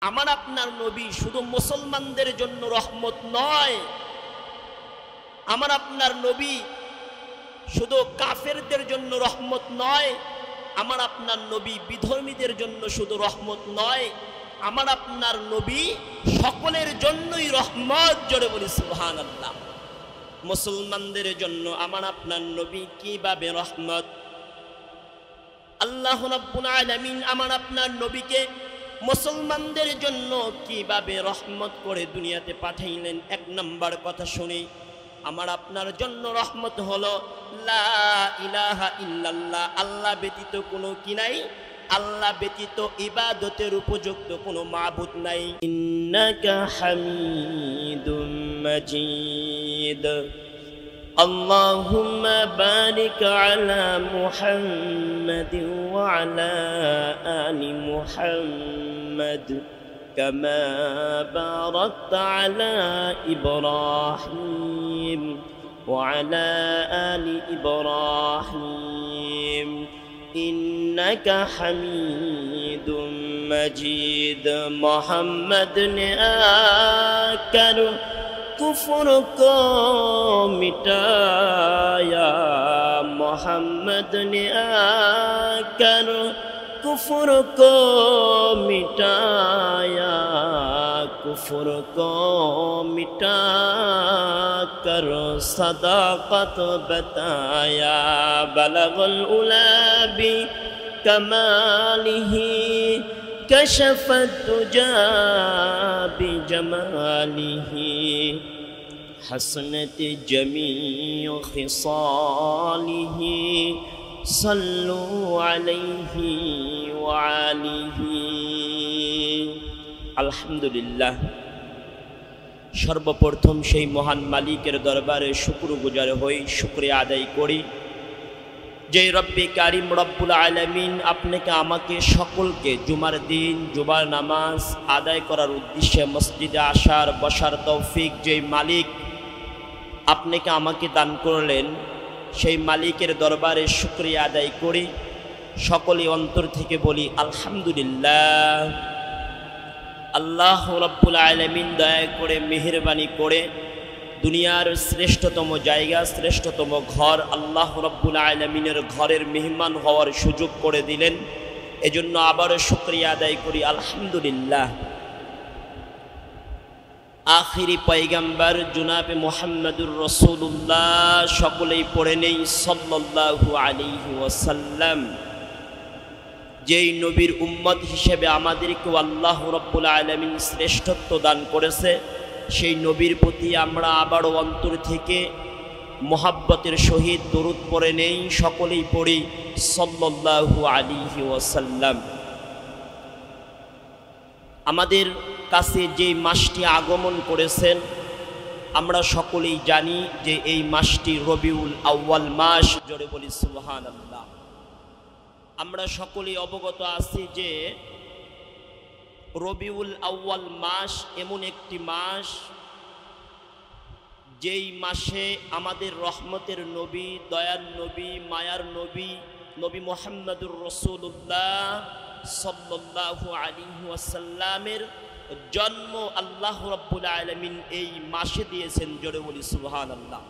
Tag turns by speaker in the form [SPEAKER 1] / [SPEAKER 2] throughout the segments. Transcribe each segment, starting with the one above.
[SPEAKER 1] আমার আপনার নবী শুধু মুসলমানদের জন্য রহমত নয়, আমার আপনার নবী শুধু কাফেরদের জন্য রহমত নয়, আমার আপনার নবী বিধর্মীদের জন্য শুধু রহমত নয়, আমার আপনার নবী সকলের জন্যই রহমত। জোরে বলি সুবহানাল্লাহ। মুসলমানদের জন্য আমার আপনার নবী কিভাবে রহমত? আল্লাহ রাব্বুল আলামিন আমার আপনার নবীকে মুসলমানদের জন্য কিভাবে রহমত করে দুনিয়াতে পাঠাইলেন। এক নাম্বার কথা শুনি, আমার আপনার জন্য রহমত হলো লা ইলাহা ইল্লাল্লাহ, আল্লাহ ব্যতীত কোনো কি নাই, আল্লাহ ব্যতীত ইবাদতের উপযুক্ত কোনো মাবুদ নাই। ইন্নাকা হামিদুম মাজিদ। আল্লাহুম্মা বারিক আলা মুহাম্মাদিন ওয়া আলা আলি মুহাম্মাদ কামা বারাকতা আলা ইব্রাহিম ওয়া আলা আলি ইব্রাহিম ইন্নাকা হামিদুম মাজিদ। মোহাম্মদ ने आकर कुफ्र को मिटाया, मोहम्मद ने आकर कुफ्र को मिटाया, कुफ्र को मिटा कर सदाकत बताया। बलगल उला बि कमालिही कशफत तुजा बि जमालिही हसनत जमीउ खिसालिही सल्लु अलैहि व आलिही। আলহামদুলিল্লাহ। সর্বপ্রথম সেই মহান মালিকের দরবারে শুকরগুজার হই, শুকরিয়া আদায় করি যে রব্বে কারিম রব্বুল আলামিন আপনাকে আমাকে সকলকে জুমার দিন জুমার নামাজ আদায় করার উদ্দেশ্যে মসজিদে আসার বসার তৌফিক যেই মালিক আপনাকে আমাকে দান করলেন, সেই মালিকের দরবারে শুকরিয়া আদায় করি। সকলে অন্তর থেকে বলি আলহামদুলিল্লাহ। আল্লাহ রাব্বুল আলামিন দয়া করে মেহেরবানি করে দুনিয়ার শ্রেষ্ঠতম জায়গা শ্রেষ্ঠতম ঘর আল্লাহ রাব্বুল আলামিনের ঘরের মেহমান হওয়ার সুযোগ করে দিলেন, এজন্য আবারও শুকরিয়া আদায় করি আলহামদুলিল্লাহ। আখিরি পয়গম্বর জনাবে মুহাম্মদুর রাসূলুল্লাহ, সকলেই পড়ে নেই সাল্লাল্লাহু আলাইহি ওয়াসাল্লাম। যেই নবীর উম্মত হিসেবে আমাদেরকে আল্লাহ রাব্বুল আলামিন শ্রেষ্ঠত্ব দান করেছে, সেই নবীর প্রতি আমরা আবারও অন্তর থেকে মোহাব্বতের সহিত দরুদ পড়ে নেই, সকলেই পড়ি সাল্লাল্লাহু আলাইহি ওয়াসাল্লাম। আমাদের কাছে যে মাসটি আগমন করেছেন আমরা সকলেই জানি যে এই মাসটি রবিউল আউয়াল মাস। জোরে বলি সুবহানাল্লাহ। আমরা সকলেই অবগত আছি যে রবিউল আউয়াল মাস এমন একটি মাস যেই মাসে আমাদের রহমতের নবী, দয়ার নবী, মায়ার নবী, নবী মুহাম্মদুর রাসূলুল্লাহ সাল্লাল্লাহু আলাইহি ওয়াসাল্লামের জন্ম আল্লাহ রাব্বুল আলামিন এই মাসে দিয়েছেন। জোরে বলি সুবহানাল্লাহ।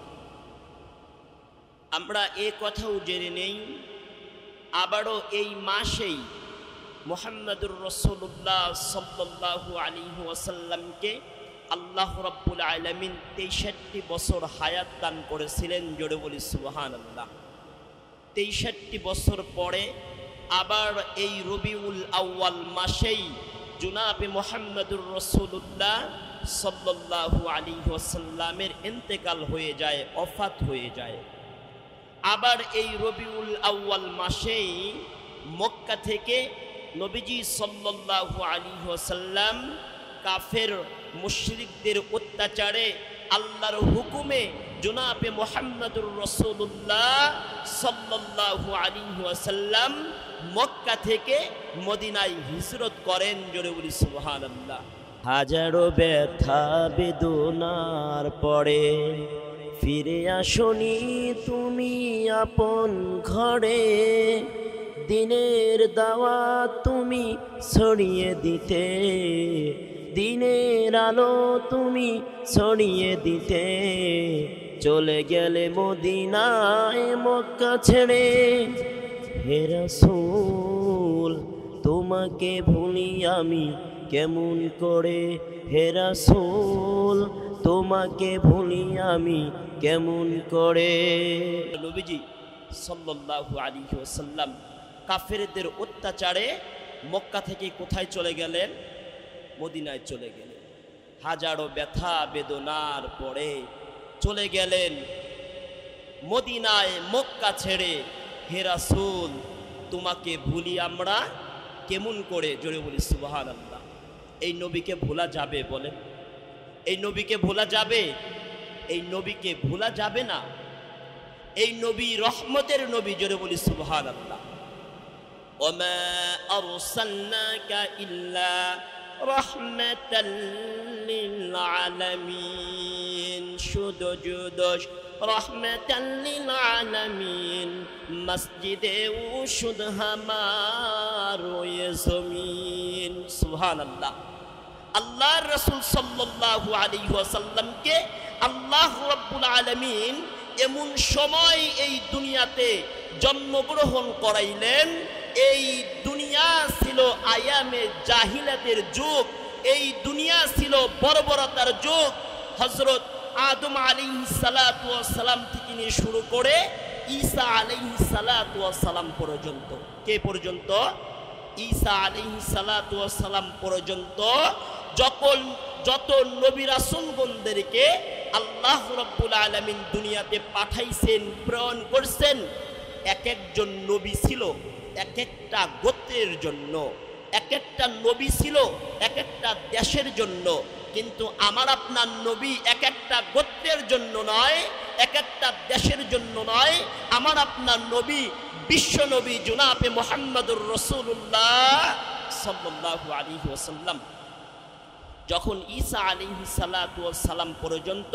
[SPEAKER 1] আমরা এই কথাও জেনে নেই আবারও এই মাসেই মুহাম্মদুর রাসূলুল্লাহ সাল্লাল্লাহু আলাইহি ওয়াসাল্লামকে আল্লাহ রাব্বুল আলামিন ৬৩ বছর হায়াত দান করেছিলেন। জোরে বলি সুবহানাল্লাহ। ৬৩ বছর পরে আবার এই রবিউল আউয়াল মাসেই জনাবে মুহাম্মদুর রাসূলুল্লাহ সাল্লাল্লাহু আলাইহি ওয়াসাল্লামের ইন্তেকাল হয়ে যায়, ওফাত হয়ে যায়। আবার এই রবিউল আউয়াল মাসেই মক্কা থেকে নবীজি সাল্লাল্লাহু আলাইহি ওয়াসাল্লাম কাফের মুশরিকদের অত্যাচারে আল্লাহর হুকুমে জনাবে মুহাম্মদুর রাসূলুল্লাহ সাল্লাল্লাহু আলাইহি ওয়াসাল্লাম মক্কা থেকে মদিনায় হিজরত করেন। জোরে বলি সুবহানাল্লাহ। হাজারো ব্যথা বেদনার পরে ফিরে আসনি তুমি আপন ঘরে, দিনের দাওয়াত তুমি ছড়িয়ে দিতে, দিনের আলো তুমি ছড়িয়ে দিতে, চলে গেলে মদিনায় মক্কা ছেড়ে। হে রাসূল তোমাকে ভুলি আমি কেমন করে, হে রাসূল তোমাকে ভুলি আমি কেমন করে। নবীজি সাল্লাল্লাহু আলাইহি ওয়াসাল্লাম কাফেরদের অত্যাচারে মক্কা থেকে কোথায় চলে গেলেন? মদিনায় চলে গেলেন। হাজারো ব্যথা বেদনার পরে চলে গেলেন মদিনায় মক্কা ছেড়ে। হে রাসূল তোমাকে ভুলি আমরা কেমন করে, জোরে বলি সুবহানাল্লাহ। এই নবীকে ভোলা যাবে বলেন? এই নবীকে ভোলা যাবে? এই নবীকে ভোলা যাবে না। এই নবী রহমতের নবী, জোরে বলি সুবহানাল্লাহ। ওমা আরসালনাকা ইল্লা রাহমাতাল লিল আলামিন, শুধু জুদোষ রহমাতাল লিল আলামিন, মসজিদে উশুদ হামার ওয়ে জমিন। সুবহানাল্লাহ। আল্লাহর রাসূল সাল্লাল্লাহু আলাইহি ওয়াসাল্লামকে আল্লাহ রাব্বুল আলামিন এমন সময় এই দুনিয়াতে জন্মগ্রহণ করাইলেন, এই দুনিয়া ছিল আয়ামে জাহিলাতের যুগ, এই দুনিয়া ছিল বর্বরতার যুগ। হযরত আদম আলাইহিস সালাতু ওয়াস সালাম থেকে নিয়ে শুরু করে ঈসা আলাইহিস সালাতু ওয়াস সালাম পর্যন্ত, কে পর্যন্ত? ঈসা আলাইহিস সালাতু ওয়াস সালাম পর্যন্ত যত নবী রাসূলগণদেরকে আল্লাহ রাব্বুল আলামিন দুনিয়াতে পাঠাইছেন, প্রেরণ করছেন, এক একজন নবী ছিল এক একটা গোত্রের জন্য, এক একটা নবী ছিল এক একটা দেশের জন্য। কিন্তু আমার আপনার নবী এক একটা গোত্রের জন্য নয়, এক একটা দেশের জন্য নয়। আমার আপনার নবী বিশ্ব নবী জনাবে মুহাম্মদুর রাসূলুল্লাহ সাল্লাল্লাহু আলাইহি ওয়াসাল্লাম যখন ঈসা আলাইহিস সালাতু ওয়াস সালাম পর্যন্ত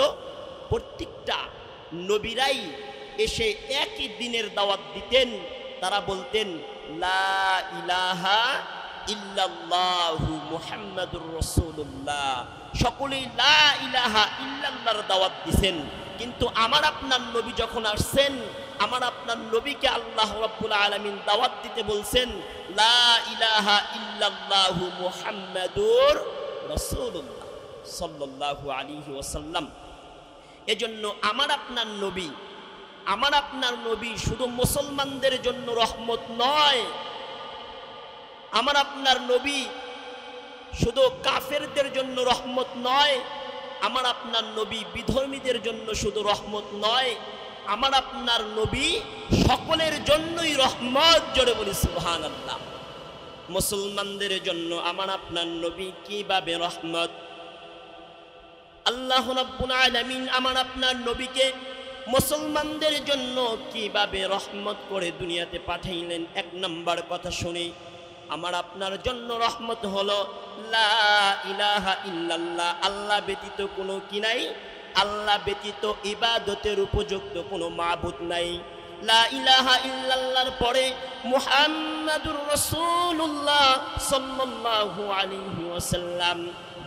[SPEAKER 1] প্রত্যেকটা নবীরাই এসে একই দিনের দাওয়াত দিতেন। তারা বলতেন লা ইলাহা ইল্লাল্লাহু মুহাম্মাদুর রাসূলুল্লাহ, সকলেই লা ইলাহা ইল্লাল্লাহর দাওয়াত দিছেন। কিন্তু আমার আপনার নবী যখন আসছেন, আমার আপনার নবীকে আল্লাহ রাব্বুল আলামিন দাওয়াত দিতে বলছেন লা ইলাহা ইল্লাল্লাহু মুহাম্মাদুর রাসূলুল্লাহ সাল্লাল্লাহু আলাইহি ওয়াসাল্লাম। এজন্য আমার আপনার নবী শুধু মুসলমানদের জন্য রহমত নয়, আমার আপনার নবী শুধু কাফেরদের জন্য রহমত নয়, আমার আপনার নবী বিধর্মীদের জন্য শুধু রহমত নয়, আমার আপনার নবী সকলের জন্যই রহমত, জোরে বলি সুবহানাল্লাহ। মুসলমানদের জন্য আমার আপনার নবী কিভাবে রহমত? আল্লাহ রাব্বুল আলামিন আমার আপনার নবীকে মুসলমানদের জন্য কিভাবে রহমত করে দুনিয়াতে পাঠাইলেন? এক নাম্বার কথা শুনি, আমার আপনার জন্য রহমত হলো লা ইলাহা ইল্লাল্লাহ, আল্লাহ ব্যতীত কোনো কি নাই, আল্লাহ ব্যতীত ইবাদতের উপযুক্ত কোনো মাবুদ নাই। লা ইলাহা ইল্লাল্লাহর পরে মুহাম্মাদুর রাসূলুল্লাহ সাল্লাল্লাহু আলাইহি ওয়াসাল্লাম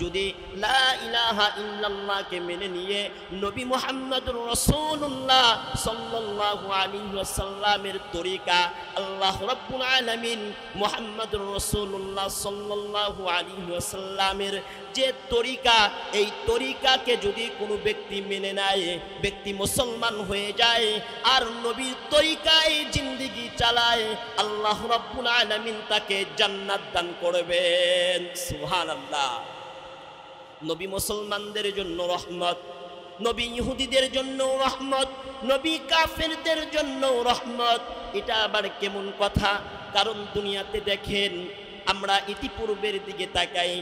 [SPEAKER 1] যদি লা ইলাহা ইল্লাল্লাহকে মেনে নিয়ে নবী মুহাম্মদুর রাসূলুল্লাহ সাল্লাল্লাহু আলাইহি ওয়াসাল্লামের তরিকা আল্লাহ রাব্বুল আলামিন মুহাম্মদুর রাসূলুল্লাহ সাল্লাল্লাহু আলাইহি ওয়াসাল্লামের যে তরিকা, এই তরিকাকে যদি কোনো ব্যক্তি মেনে নেয়, ব্যক্তি মুসলমান হয়ে যায় আর নবীর তরিকায় জিন্দেগি চালায়, আল্লাহ রাব্বুল আলামিন তাকে জান্নাত দান করবেন। সুবহানাল্লাহ। নবী মুসলমানদের জন্য রহমত, নবী ইহুদিদের জন্য রহমত, নবী কাফেরদের জন্য রহমত। এটা আবার কেমন কথা? কারণ দুনিয়াতে দেখেন, আমরা ইতিপূর্বের দিকে তাকাই,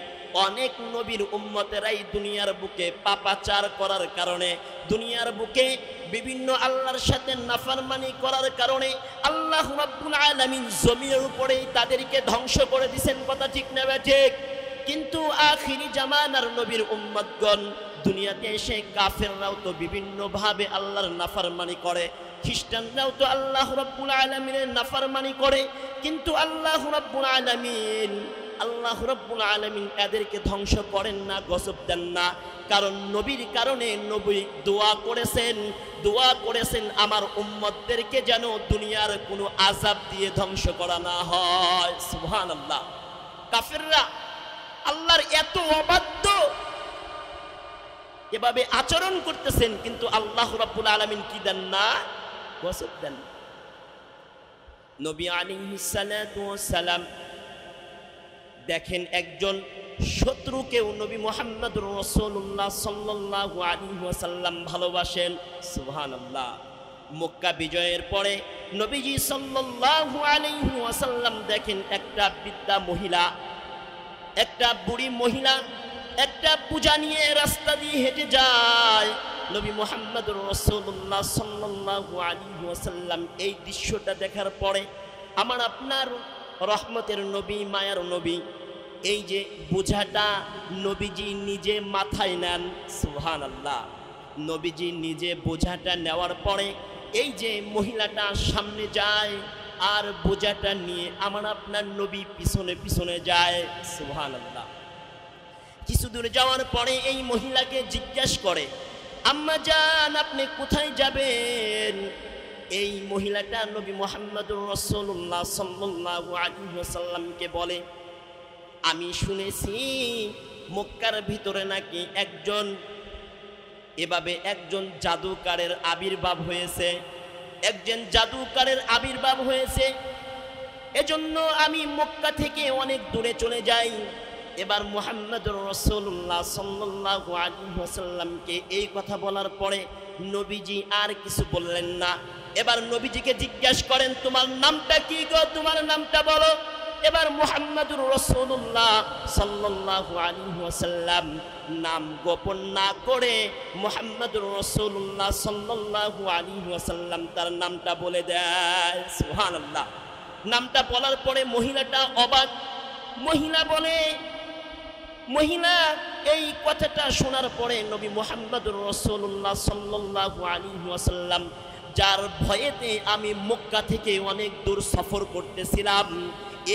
[SPEAKER 1] অনেক নবীর উম্মতেরাই দুনিয়ার বুকে পাপাচার করার কারণে, দুনিয়ার বুকে বিভিন্ন আল্লাহর সাথে নাফরমানি করার কারণে আল্লাহ রাব্বুল আলামিন জমিনের উপরে তাদেরকে ধ্বংস করে দিয়েছেন। কথা ঠিক না ঠিক? কিন্তু আখিরি জামানার নবীর উম্মতগণ দুনিয়াতে এসে কাফেররাও তো বিভিন্নভাবে আল্লাহর নাফরমানি করে, খ্রিস্টানরাও তো আল্লাহ রাব্বুল আলামিনের নাফরমানি করে, কিন্তু আল্লাহ রাব্বুল আলামিন এদেরকে ধ্বংস করেন না, গজব দেন না। কারণ নবীর কারণে নবী দোয়া করেছেন আমার উম্মতদেরকে যেন দুনিয়ার কোনো আযাব দিয়ে ধ্বংস করা না হয়। সুবহানাল্লাহ। কাফেররা আল্লাহর এত অবাধ্য, এভাবে আচরণ করতেছেন, কিন্তু আল্লাহ রাব্বুল আলামিন কি দেন না? গজব দেন। নবী আলাইহিস সালাতু ওয়াস সালাম দেখেন একজন শত্রুকেও নবী মুহাম্মদুর রাসূলুল্লাহ সাল্লাল্লাহু আলাইহি ওয়াসাল্লাম ভালোবাসেন। সুবহানাল্লাহ। মক্কা বিজয়ের পরে নবীজি সাল্লাল্লাহু আলাইহি ওয়াসাল্লাম দেখেন একটা বৃদ্ধা মহিলা, একটা বুড়ি মহিলা একটা পূজা নিয়ে রাস্তা দিয়ে হেঁটে যায়। নবী মুহাম্মদুর রাসূলুল্লাহ সাল্লাল্লাহু আলাইহি ওয়াসাল্লাম এই দৃশ্যটা দেখার পরে আমার আপনার রহমতের নবী, মায়ার নবী, এই যে বোঝাটা নবীজি নিজে মাথায় নেন। সুবহানাল্লাহ। নবীজি নিজে বোঝাটা নেওয়ার পরে এই যে মহিলাটা সামনে যায় আর বোঝাটা নিয়ে আমার আপনার নবী পিছনে পিছনে যায়। সুবহানাল্লাহ। কিছু দূর যাওয়ার পরে এই মহিলাকে জিজ্ঞাসা করে, আম্মা জান আপনি কোথায় যাবেন? এই মহিলাটা নবী মুহাম্মদুর রাসূলুল্লাহ সাল্লাল্লাহু আলাইহি ওয়াসাল্লামকে বলে, আমি শুনেছি মক্কার ভিতরে নাকি একজন জাদুকারের আবির্ভাব হয়েছে, এজন্য আমি মক্কা থেকে অনেক দূরে চলে যাই। এবার মুহাম্মদুর রাসূলুল্লাহ সাল্লাল্লাহু আলাইহি ওয়াসাল্লামকে এই কথা বলার পরে নবীজি আর কিছু বললেন না। এবার নবীজিকে জিজ্ঞাসা করেন, তোমার নামটা কি গো, তোমার নামটা বলো। এবার মুহাম্মদুর রাসূলুল্লাহ সাল্লাল্লাহু আলাইহি ওয়াসাল্লাম নাম গোপন না করে মুহাম্মদুর রাসূলুল্লাহ সাল্লাল্লাহু আলাইহি ওয়াসাল্লাম তার নামটা বলে দেয়। সুবহানাল্লাহ। নামটা বলার পরে মহিলাটা অবাক। মহিলা এই কথাটা শোনার পরে নবী মুহাম্মদুর রাসূলুল্লাহ সাল্লাল্লাহু আলাইহি ওয়াসাল্লাম, যার ভয়েতে আমি মক্কা থেকে অনেক দূর সফর করতেছিলাম,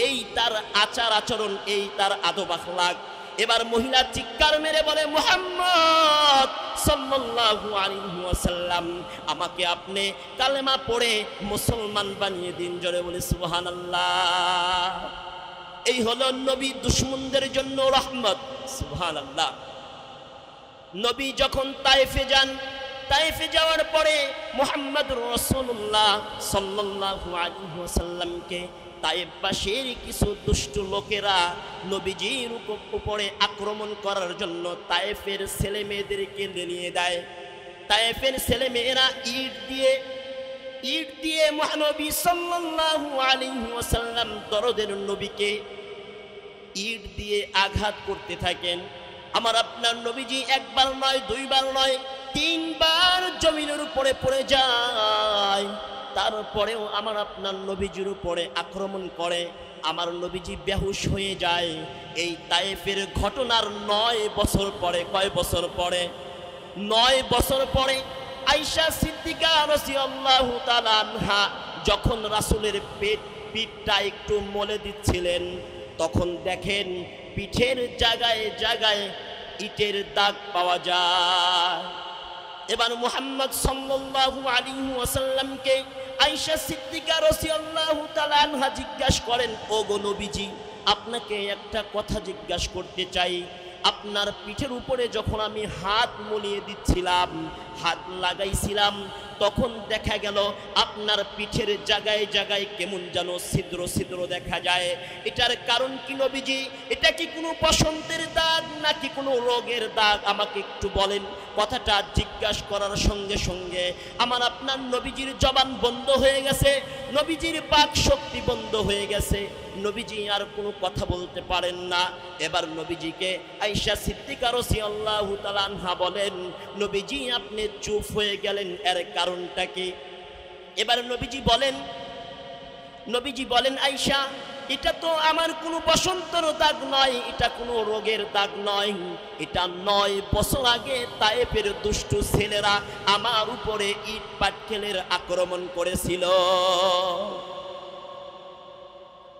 [SPEAKER 1] এই তার আচার আচরণ, এই তার আদব আখলাক। এবার মহিলা চিৎকার মেরে বলে, মুহাম্মদ সাল্লাল্লাহু আলাইহি ওয়াসাল্লাম আমাকে আপনি কালেমা পড়ে মুসলমান বানিয়ে দিন। জোরে বলে সুবহানাল্লাহ। এই হলো নবী দুশমনদের জন্য রহমত। সুবহানাল্লাহ। নবী যখন তায়েফে যান, তায়েফে যাওয়ার পরে মুহাম্মদুর রাসূলুল্লাহ সাল্লাল্লাহু আলাইহি ওয়াসাল্লামকে তায়েফবাসীর কিছু দুষ্ট লোকেরা নবীজির উপরে আক্রমণ করার জন্য তায়েফের ছেলে মেয়েদেরকে নিয়ে দেয়। তায়েফের ছেলে মেয়েরা ইট দিয়ে মহানবী সাল্লাল্লাহু আলাইহি ওয়াসাল্লাম দরদের নবীকে ইট দিয়ে আঘাত করতে থাকেন। আমার আপনার নবীজি একবার নয়, দুইবার নয়, তিনবার জমিনের উপরে পড়ে যায়। তারপরেও আমার আপনার নবীজির উপরে আক্রমণ করে, আমার নবীজি বেহুশ হয়ে যায়। এই তায়েফের ঘটনার 9 বছর পরে, কয় বছর পরে? 9 বছর পরে আয়েশা সিদ্দিকা রাদিয়াল্লাহু তাআলা আনহা যখন রাসূলের পিঠটা একটু মলে দিচ্ছিলেন, তখন দেখেন পিঠের জায়গায় জায়গায় ইটের দাগ পাওয়া যায়। এবার মুহাম্মদ সাল্লাল্লাহু আলাইহি ওয়াসাল্লামকে আয়েশা সিদ্দিকা রাদিয়াল্লাহু তাআলা আনহা জিজ্ঞাসা করেন, ওগো নবীজি, আপনাকে একটা কথা জিজ্ঞাসা করতে চাই। আপনার পিঠের উপরে যখন আমি হাত মুলিয়ে দিচ্ছিলাম, হাত লাগাইছিলাম, তখন দেখা গেল আপনার পিঠের জায়গায় জায়গায় কেমন যেন ছিদ্র ছিদ্র দেখা যায়। এটার কারণ কি নবীজি? এটা কি কোনো বসন্তের দাগ নাকি কোনো রোগের দাগ? আমাকে একটু বলেন। কথাটা জিজ্ঞাসা করার সঙ্গে সঙ্গে আমার আপনার নবীজির জবান বন্ধ হয়ে গেছে, নবীজির বাক শক্তি বন্ধ হয়ে গেছে, নবীজি আর কোনো কথা বলতে পারেন না। এবার নবীজিকে আয়েশা সিদ্দিকা রাদিয়াল্লাহু তাআলা আনহা বলেন, নবীজি আপনি চুপ হয়ে গেলেন, এর কারণটা কি? এবার নবীজি বলেন, আয়েশা এটা তো আমার কোনো বসন্তর দাগ নয়, এটা কোনো রোগের দাগ নয়, এটা 9 বছর আগে তায়েফের দুষ্টু ছেলেরা আমার উপরে ইট পাটকেলের আক্রমণ করেছিল।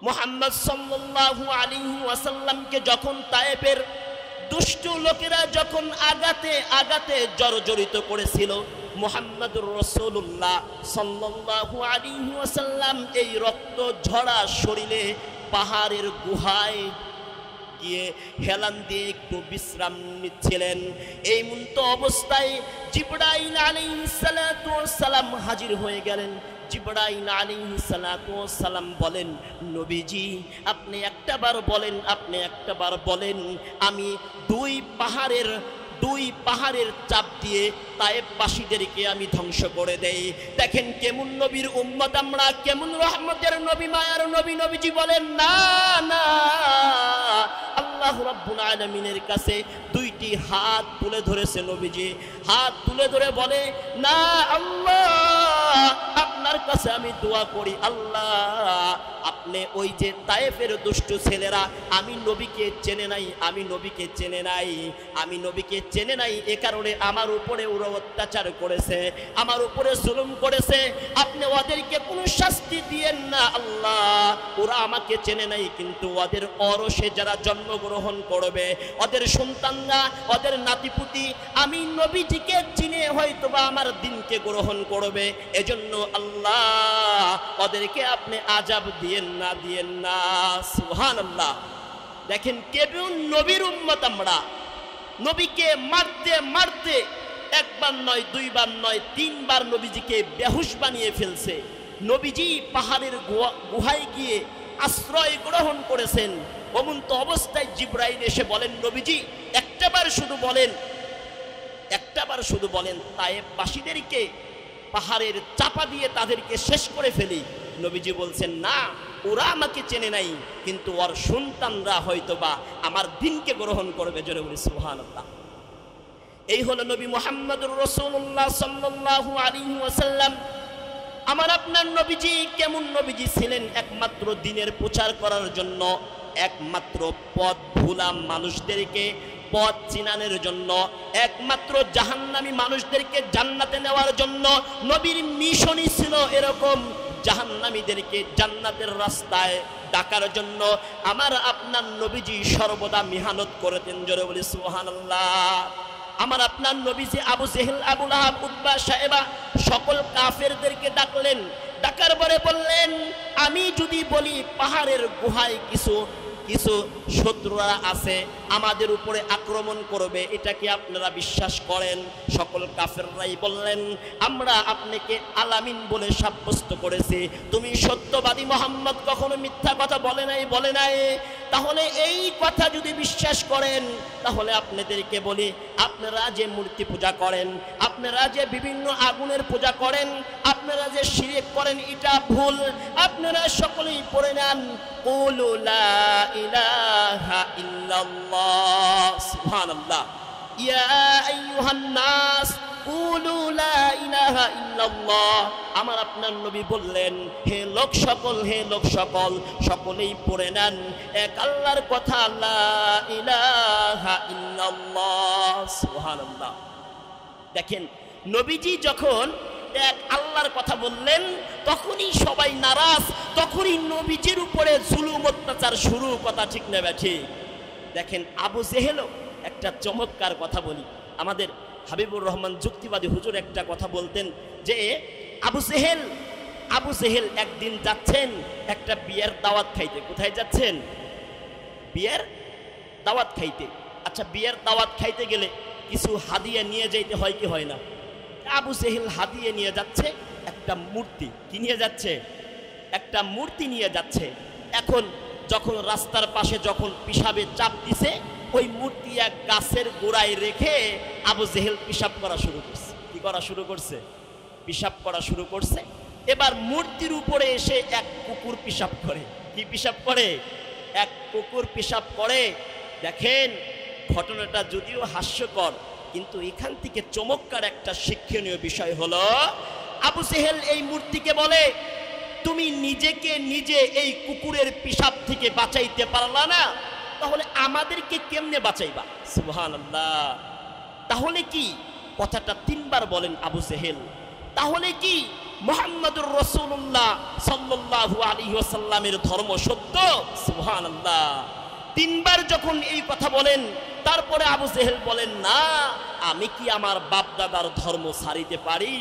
[SPEAKER 1] মুহাম্মদ সাল্লাল্লাহু আলাইহি ওয়াসাল্লামকে যখন তায়েফের দুষ্টু লোকেরা যখন আগাতে আগাতে জর্জরিত করেছিল, মুহাম্মদুর রাসূলুল্লাহ সাল্লাল্লাহু আলাইহি ওয়াসাল্লাম এই রক্ত ঝরা শরীরে পাহাড়ের গুহায় গিয়ে হেলান দিয়ে একটু বিশ্রাম নিচ্ছিলেন। এই মুহূর্ত অবস্থায় জিবরাইল আলাইহিস সালাতু ওয়াস সালাম হাজির হয়ে গেলেন। জিবরাইল আলাইহিস সালাতু ওয়াস সালাম বলেন, নবীজি আপনি একটাবার বলেন, আপনি একটাবার বলেন, আমি দুই পাহাড়ের চাপ দিয়ে তায়েফবাসীদেরকে আমি ধ্বংস করে দেই। দেখেন কেমন নবীর উম্মত আমরা, কেমন রহমতের নবী, মায়ার নবী। নবীজি বলেন না না, আল্লাহ রাব্বুল আলামিনের কাছে দুইটি হাত তুলে ধরেছে। নবীজি হাত তুলে ধরে বলে, না আল্লাহ, আপনার কাছে আমি দোয়া করি, আল্লাহ আপনি ওই যে তায়েফের দুষ্ট ছেলেরা আমি নবীকে চেনে নাই, আমি নবীকে চেনে নাই, আমি নবীকে চেনে নাই, এ কারণে আমার উপরে ওরা অত্যাচার করেছে, আমার উপরে জুলুম করেছে, আপনি ওদেরকে কোনো শাস্তি দিয়েন না আল্লাহ। ওরা আমাকে চেনে নাই, কিন্তু ওদের অরসে যারা জন্মগ্রহণ করবে, ওদের সন্তানরা, ওদের নাতিপুতি আমি নবীজিকে চিনে হয়তোবা আমার দিনকে গ্রহণ করবে। এজন্য আল্লাহ ওদেরকে আপনি আযাব দিয়েন না, দিয়েন না। সুবহানাল্লাহ। দেখেন কেমন নবীর উম্মত আমরা। নবীকে মারতে মারতে একবার নয়, দুইবার নয়, 3 বার নবীজিকে বেহুশ বানিয়ে ফেলছে। নবীজি পাহাড়ের গুহায় গিয়ে আশ্রয় গ্রহণ করেছেন। অমন্ত অবস্থায় জিবরাইল এসে বলেন, নবীজি একটাবার শুধু বলেন তায়েফবাসীদেরকে পাহাড়ের চাপা দিয়ে তাদেরকে শেষ করে ফেলি। নবীজি বলছেন, না, ওরা আমাকে চেনে নাই, কিন্তু ওর সন্তানরা হয়তোবা আমার দিনকে গ্রহণ করবে। জোরে বলি সুবহানাল্লাহ। এই হলো নবী মুহাম্মদুর রাসূলুল্লাহ সাল্লাল্লাহু আলাইহি ওয়াসাল্লাম। আমার আপনার নবীজি কেমন নবীজি ছিলেন? একমাত্র দ্বীনের প্রচার করার জন্য, একমাত্র পথ ভুলা মানুষদেরকে পথ চিনানোর জন্য, একমাত্র জাহান্নামী মানুষদেরকে জান্নাতে নেওয়ার জন্য নবীর মিশনই ছিল এরকম, জাহান্নামীদেরকে জান্নাতের রাস্তায় ডাকার জন্য আমার আপনার নবীজি সর্বদা মেহনত করতেন। জোরে বলি সুবহানাল্লাহ। আমার আপনার নবীজি আবু জেহেল, আবু লাহাব, উতবা, শায়বা সকল কাফেরদেরকে ডাকলেন। ডাকার পরে বললেন, আমি যদি বলি পাহাড়ের গুহায় কিছু শত্রুরা আছে, আমাদের উপরে আক্রমণ করবে, এটা কি আপনারা বিশ্বাস করেন? সকল কাফেররাই বললেন, আমরা আপনাকে আলামিন বলে সাব্যস্ত করেছি, তুমি সত্যবাদী, মুহাম্মদ কখনো মিথ্যা কথা বলে নাই। তাহলে এই কথা যদি বিশ্বাস করেন, তাহলে আপনাদেরকে বলি, আপনারা যে মূর্তি পূজা করেন, আপনারা যে বিভিন্ন আগুনের পূজা করেন, আপনারা যে শিরক করেন, এটা ভুল। আপনারা সকলেই পড়ে নেন, কুলু লা ইলাহা ইল্লাল্লাহ। সুবহানাল্লাহ। ইয়া আইয়ুহান নাস কুলু লা ইলাহা ইল্লাল্লাহ। আমার আপনার নবী বললেন, হে লোক সকল, সকলেই পড়ে নেন এক আল্লাহর কথা, লা ইলাহা ইল্লাল্লাহ। সুবহানাল্লাহ। দেখেন নবীজি যখন এক আল্লাহর কথা বললেন, তখনই সবাই নারাজ, তখনই নবীজির উপরে জুলুম অত্যাচার শুরু। কথা ঠিক না ঠিক? দেখেন আবু জেহেলও একটা চমৎকার কথা বলি, আমাদের হাবিবুর রহমান যুক্তিবাদী হুজুর একটা কথা বলতেন যে আবু জেহেল একদিন যাচ্ছেন একটা বিয়ের দাওয়াত খাইতে। কোথায় যাচ্ছেন? বিয়ের দাওয়াত খাইতে। আচ্ছা, বিয়ের দাওয়াত খাইতে গেলে কিছু হাদিয়া নিয়ে যাইতে হয় কি হয় না? আবু জেহেল হাদিয়া নিয়ে যাচ্ছে একটা মূর্তি। কি নিয়ে যাচ্ছে? একটা মূর্তি নিয়ে যাচ্ছে। এখন যখন রাস্তার পাশে যখন পিশাবে চাপ দিছে, ওই মূর্তি এক গাছের গোড়ায় রেখে আবু জেহেল পিশাব করা শুরু করছে। কি করা শুরু করছে? পিশাব করা শুরু করছে। এবার মূর্তির উপরে এসে এক কুকুর পিশাব করে। কি পিশাব করে? এক কুকুর পিশাব করে। দেখেন ঘটনাটা যদিও হাস্যকর, কিন্তু এখান থেকে চমৎকার একটা শিক্ষণীয় বিষয় হলো, আবু জেহেল এই মূর্তিকে বলে, তুমি নিজেকে নিজে এই কুকুরের পিশাব থেকে বাঁচাইতে পারলা না, তাহলে আমাদেরকে কেমনে বাঁচাইবা? সুবহানাল্লাহ। তাহলে কি, কথাটা 3 বার বলেন আবু জেহেল, তাহলে কি মুহাম্মদুর রাসূলুল্লাহ সাল্লাল্লাহু আলাইহি ওয়াসাল্লামের ধর্ম সত্য? সুবহানাল্লাহ। 3 বার যখন এই কথা বলেন, তারপরে আবু জেহেল বলেন, না, আমি কি আমার বাপ দাদার ধর্ম ছাড়িতে পারি?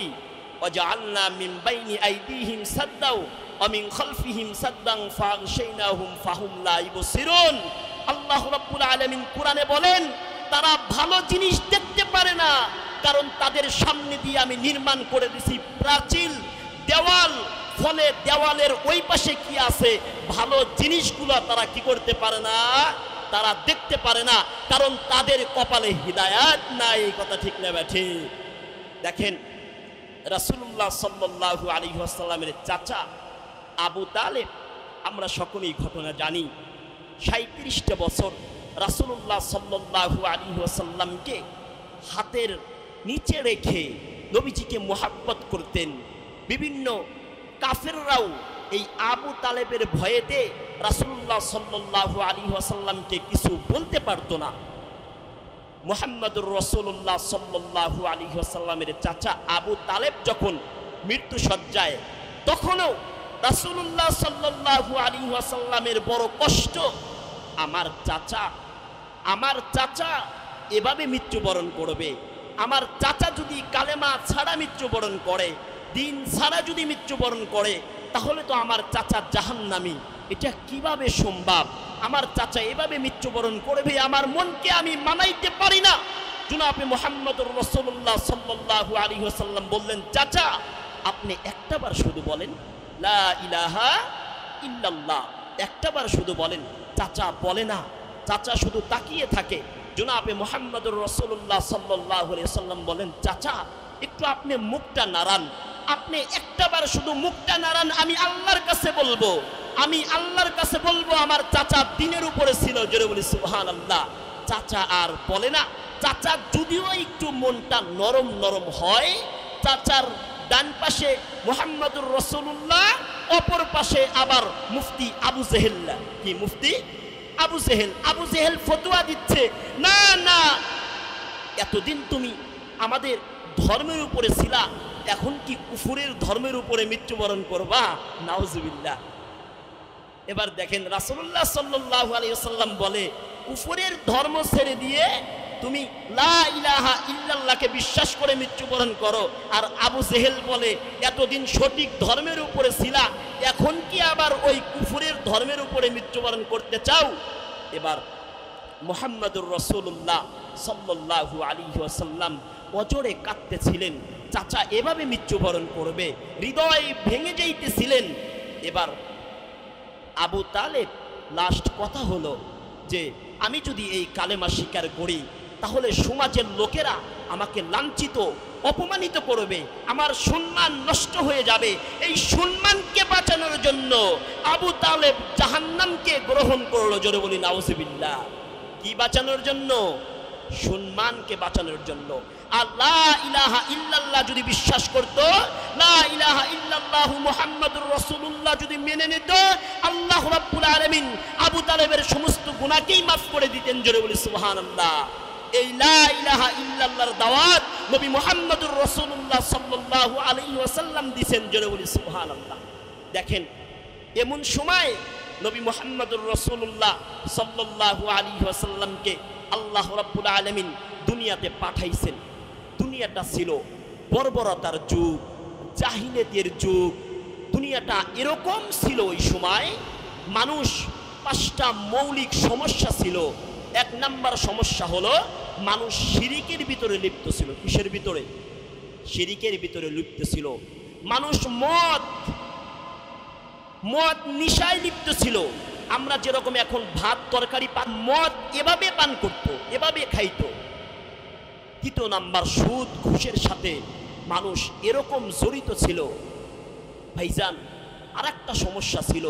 [SPEAKER 1] ওয়াজআলনা মিন বাইনি আইদিহিম সাদ্দাও ওয়া মিন খালফিহিম সাদ্দান ফাগশাইনাহুম ফাহুম লা ইবসিরুন। আল্লাহ রাব্বুল আলামিন কোরআনে বলেন, তারা ভালো জিনিস দেখতে পারে না, কারণ তাদের সামনে দিয়ে আমি নির্মাণ করে দিছি প্রাচীর, দেওয়াল, ফলে দেওয়ালের ওই পাশে কি আছে ভালো জিনিসগুলো তারা কি করতে পারে না, তারা দেখতে পারে না, কারণ তাদের কপালে হিদায়াত নাই। এই কথা ঠিক না ব্যাঠি? দেখেন, রাসূলুল্লাহ সাল্লাল্লাহু আলাইহি ওয়াসাল্লামের চাচা আবু তালেব, আমরা সকলেই ঘটনা জানি। 37টা বছর রাসূলুল্লাহ সাল্লাল্লাহু আলাইহি ওয়াসাল্লামকে হাতের নিচে রেখে নবীজিকে মোহাব্বত করতেন। বিভিন্ন কাফেররাও এই আবু তালেবের ভয়েতে রাসূলুল্লাহ সাল্লাল্লাহু আলাইহি ওয়াসাল্লামকে কিছু বলতে পারতো না। মুহাম্মদুর রাসূলুল্লাহ সাল্লাল্লাহু আলাইহি ওয়াসাল্লামের চাচা আবু তালেব যখন মৃত্যু সজ্জায়, তখনও রাসূলুল্লাহ সাল্লাল্লাহু আলাইহি ওয়াসাল্লামের বড় কষ্ট, আমার চাচা এভাবে মৃত্যুবরণ করবে, আমার চাচা যদি কালেমা ছাড়া মৃত্যুবরণ করে, দিন ছাড়া যদি মৃত্যুবরণ করে, তাহলে তো আমার চাচা জাহান্নামী। এটা কিভাবে সম্ভব? আমার চাচা এভাবে মৃত্যুবরণ করবে, আমার মনকে আমি মানাইতে পারি না। জনাবে মুহাম্মদুর রাসূলুল্লাহ সাল্লাল্লাহু আলাইহি ওয়াসাল্লাম বললেন, চাচা আপনি একটাবার শুধু বলেন লা ইলাহা ইল্লাল্লাহ, একটাবার শুধু বলেন। চাচা বলে না, চাচা শুধু তাকিয়ে থাকে। জনাবে মুহাম্মদুর রাসূলুল্লাহ সাল্লাল্লাহু আলাইহি ওয়াসাল্লাম বলেন, চাচা একটু আপনি মুখটা নাড়ান, আপনি একটাবার শুধু মুখটা নাড়ান, আমি আল্লাহর কাছে বলবো, আমি আল্লাহর কাছে বলবো আমার চাচা দিনের উপরে ছিল। জোরে বলি সুবহানাল্লাহ। চাচা আর বলে না। চাচা যদিও একটু মনটা নরম নরম হয়, চাচার ডান পাশে মুহাম্মদুর রাসূলুল্লাহ, অপর পাশে আবার মুফতি আবু জেহেল। কি মুফতি? আবু জেহেল। আবু জেহেল ফতোয়া দিচ্ছে, না না, এতদিন তুমি আমাদের ধর্মের উপরে ছিলা, এখন কি কুফরের ধর্মের উপরে মৃত্যুবরণ করবা? নাউজুবিল্লাহ। এবার দেখেন, রাসূলুল্লাহ সাল্লাল্লাহু আলাইহি ওয়াসাল্লাম বলে, কুফরের ধর্ম ছেড়ে দিয়ে তুমি লা ইলাহা ইল্লাল্লাহকে বিশ্বাস করে মৃত্যুবরণ করো। আর আবু জেহেল বলে, এতদিন সঠিক ধর্মের উপরে ছিলা, এখন কি আবার ওই কুফরের ধর্মের উপরে মৃত্যুবরণ করতে চাও? এবার মুহাম্মদুর রাসূলুল্লাহ সাল্লাল্লাহু আলাইহি ওয়াসাল্লাম অজরে কাঁদতেছিলেন, চাচা এভাবে মৃত্যুবরণ করবে, হৃদয় ভেঙে যাইতেছিলেন। এবার আবু তালেব লাস্ট কথা হলো যে, আমি যদি এই কালেমা স্বীকার করি, তাহলে সমাজের লোকেরা আমাকে লাঞ্ছিত অপমানিত করবে, আমার সম্মান নষ্ট হয়ে যাবে। এই সম্মানকে বাঁচানোর জন্য আবু তালেব জাহান্নামকে গ্রহণ করলো। জোরে বলি নাউজুবিল্লাহ। কি বাঁচানোর জন্য? সম্মানকে বাঁচানোর জন্য। আর লা ইলাহা ইল্লাল্লাহ যদি বিশ্বাস করত, লা ইলাহা ইল্লাল্লাহু মুহাম্মাদুর রাসূলুল্লাহ যদি মেনে নিত, আল্লাহ রাব্বুল আলামিন আবু তালেবের সমস্ত গুনাহকেই মাফ করে দিতেন। জোরে বলি সুবহানাল্লাহ। এই লা ইলাহা ইল্লাল্লাহর দাওয়াত নবী মুহাম্মদুর রাসূলুল্লাহ সাল্লাল্লাহু আলাইহি ওয়াসাল্লাম দিয়েছেন। জোরে বলি সুবহানাল্লাহ। দেখেন, এমন সময় নবী মুহাম্মদুর রাসূলুল্লাহ সাল্লাল্লাহু আলাইহি ওয়াসাল্লামকে আল্লাহ রাব্বুল আলামিন দুনিয়াতে পাঠাইছেন। দুনিয়াটা ছিল বর্বরতার যুগ, জাহিলিয়াতের যুগ। দুনিয়াটা এরকম ছিল ওই সময়, মানুষ 5টা মৌলিক সমস্যা ছিল। 1 নাম্বার সমস্যা হলো মানুষ শিরিকের ভিতরে লিপ্ত ছিল। কিসের ভিতরে? শিরিকের ভিতরে লিপ্ত ছিল। মানুষ মদ নিশায় লিপ্ত ছিল। আমরা যেরকম এখন ভাত তরকারি পান, মদ এভাবে পান করতো, এভাবে খাইতো। 2 নাম্বার সুদ ঘুষের সাথে মানুষ এরকম জড়িত ছিল। ভাইজান, আরেকটা সমস্যা ছিল,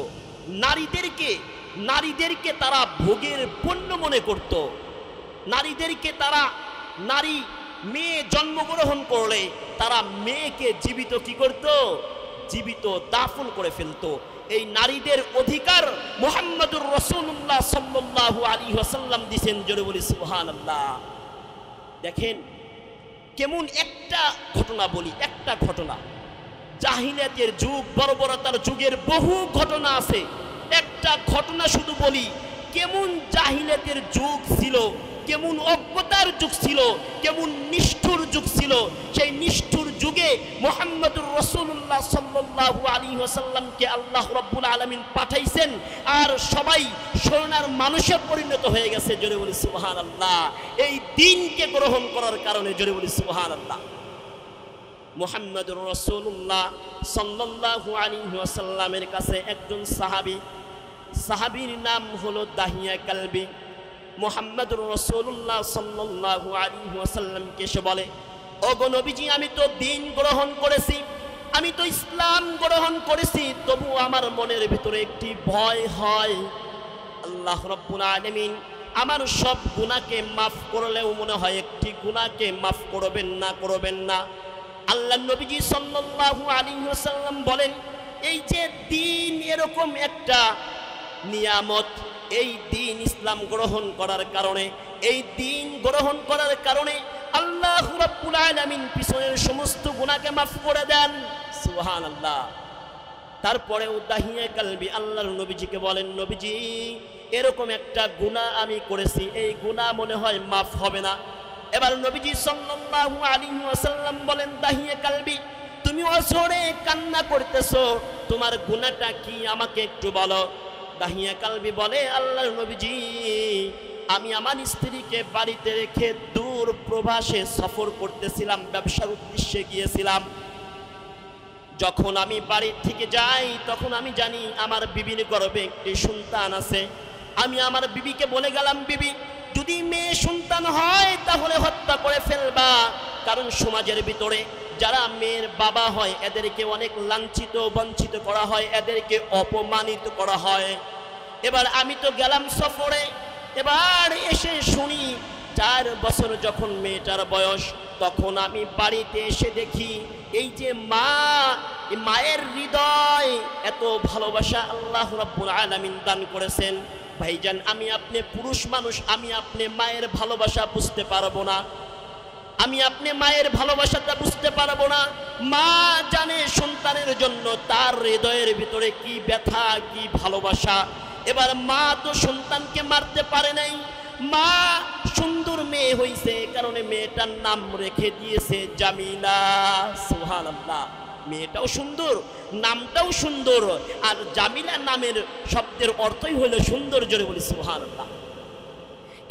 [SPEAKER 1] নারীদেরকে তারা ভোগের পণ্য মনে করত। নারীদেরকে তারা, মেয়ে জন্মগ্রহণ করলে তারা মেয়েকে জীবিত কি করত? জীবিত দাফন করে ফেলতো। এই নারীদের অধিকার মুহাম্মদুর রাসূলুল্লাহ সাল্লাল্লাহু আলাইহি ওয়াসাল্লাম দিয়েছেন। জোরে বলি সুবহানাল্লাহ। দেখেন কেমন একটা ঘটনা বলি, একটা ঘটনা। জাহিলিয়াতের যুগ, বর্বরতার যুগের বহু ঘটনা আছে, একটা ঘটনা শুধু বলি। কেমন জাহিলিয়াতের যুগ ছিল, কেমন অজ্ঞতার যুগ ছিল, কেমন নিষ্ঠুর যুগ ছিল। সেই নিষ্ঠুর যুগে মুহাম্মদুর রাসূলুল্লাহ সাল্লাল্লাহু আলাইহি ওয়াসাল্লামকে আল্লাহ রাব্বুল আলামিন পাঠাইছেন, আর সবাই সোনার মানুষে পরিণত হয়ে গেছে। জোরে বলি সুবহানাল্লাহ। এই দ্বীনকে গ্রহণ করার কারণে। জোরে বলি সুবহানাল্লাহ। মুহাম্মদুর রাসূলুল্লাহ সাল্লাল্লাহু আলাইহি ওয়াসাল্লামের কাছে একজন সাহাবীর নাম হলো দাহিয়া কালবি। মুহাম্মদুর রাসূলুল্লাহ সাল্লাল্লাহু আলাইহি ওয়াসাল্লামকে সে বলে, ওগো নবীজি, আমি তো দ্বীন গ্রহণ করেছি, আমি তো ইসলাম গ্রহণ করেছি, তবু আমার মনের ভিতরে একটি ভয় হয়। আল্লাহ রাব্বুল আলামিন আমার সব গুনাহকে মাফ করলেও মনে হয় একটি গুনাহকে মাফ করবেন না। আল্লাহ নবীজি সাল্লাল্লাহু আলাইহি ওয়াসাল্লাম বলেন, এই যে দ্বীন এরকম একটা নিয়ামত, এই দ্বীন ইসলাম গ্রহণ করার কারণে, এই দ্বীন গ্রহণ করার কারণে আল্লাহ রাব্বুল আলামিন পিছনের সমস্ত গুনাহকে মাফ করে দেন। সুবহানাল্লাহ। তারপরেও দাহিয়া কালবি আল্লাহর নবীজিকে বলেন, নবীজি, এরকম একটা গুনাহ আমি করেছি, এই গুনাহ মনে হয় মাফ হবে না। এবার নবীজি সাল্লাল্লাহু আলাইহি ওয়াসাল্লাম বলেন, দাহিয়া কালবি, তুমি অঝরে কান্না করতেছো, তোমার গুনাহটা কি আমাকে একটু বলো। দাহিয়া কালবি বলে, আল্লাহর নবীজি, আমি আমার স্ত্রীকে বাড়িতে রেখে দূর প্রবাসে সফর করতেছিলাম, ব্যবসার উদ্দেশ্যে গিয়েছিলাম। যখন আমি বাড়ি থেকে যাই তখন আমি জানি আমার বিবির গর্ভে একটি সন্তান আছে। আমি আমার বিবিকে বলে গেলাম, বিবি, যদি মেয়ে সন্তান হয় তাহলে হত্যা করে ফেলবা, কারণ সমাজের ভিতরে যারা মেয়ের বাবা হয় এদেরকে অনেক লাঞ্ছিত বঞ্চিত করা হয়, এদেরকে অপমানিত করা হয়। এবার আমি তো গেলাম সফরে, এবার এসে শুনি 4 বছর যখন মেয়েটার বয়স, তখন আমি বাড়িতে এসে দেখি এই যে মা, মায়ের হৃদয় এত ভালোবাসা আল্লাহ রাব্বুল আলামিন দান করেছেন। ভাইজান, আমি আপনি পুরুষ মানুষ, আমি আপনি মায়ের ভালোবাসা বুঝতে পারবো না, আমি আপনি মায়ের ভালোবাসাটা বুঝতে পারবো না। মা জানে সন্তানের জন্য তার হৃদয়ের ভিতরে কি ব্যথা, কি ভালোবাসা। এবার মা তো সন্তানকে মারতে পারে নাই, মা সুন্দর মেয়ে হইছে, কারণে মেয়েটার নাম রেখে দিয়েছে জামিলা। সুবহানাল্লাহ। মেয়েটাও সুন্দর, নামটাও সুন্দর, আর জামিলা নামের শব্দের অর্থই হলো সুন্দর। জোরে বলি সুবহানাল্লাহ।